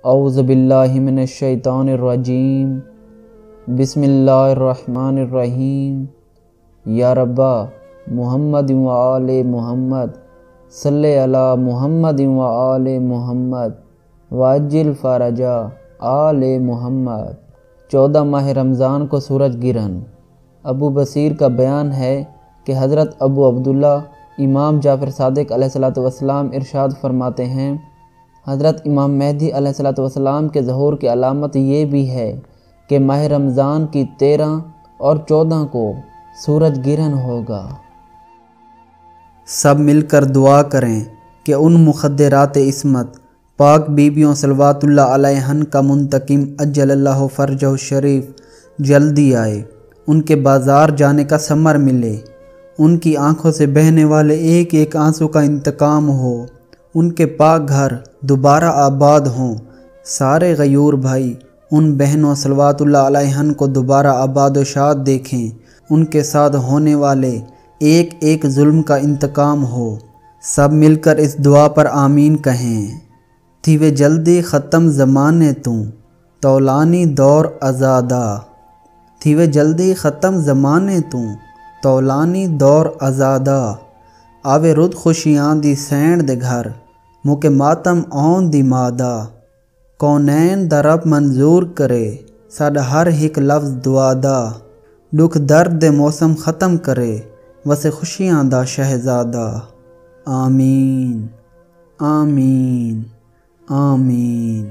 اعوذ باللہ من الشیطان الرجیم بسم اللہ الرحمن الرحیم یا ربا محمد و آل محمد صلی علی محمد و آل محمد واجل فرجا آل محمد۔ 14 ماہ رمضان کو سورج گرہن۔ ابو بصیر کا بیان ہے کہ حضرت ابو عبداللہ امام جعفر صادق علیہ السلام ارشاد فرماتے ہیں، حضرت امام مہدی علیہ السلام کے ظہور کی علامت یہ بھی ہے کہ ماہ رمضان کی 13 اور 14 کو سورج گرہن ہوگا۔ سب مل کر دعا کریں کہ ان مخدرات عصمت پاک بیبیوں صلوات اللہ علیہن کا منتقم اجل اللہ فرجہ الشریف جلدی آئے، ان کے بازار جانے کا ثمر ملے، ان کی آنکھوں سے بہنے والے ایک ایک آنسو کا انتقام ہو، ان کے پاک گھر دوبارہ آباد ہوں، سارے غیور بھائی ان بہنوں صلوات اللہ علیہن کو دوبارہ آباد و شاد دیکھیں، ان کے ساتھ ہونے والے ایک ایک ظلم کا انتقام ہو۔ سب مل کر اس دعا پر آمین کہیں۔ تھی وہ جلدی ختم زمانے طولانی دور آزادہ، تھی وہ جلدی ختم زمانے طولانی دور آزادہ، آوے رد خوشیاں دی سینڈ دے گھر موکے ماتم آن دی مادہ، کونین دا رب منظور کرے ساڈا ہر ایک لفظ دعا دا، دکھ درد دے موسم ختم کرے وسے خوشیاں دا شہزادہ۔ آمین آمین آمین۔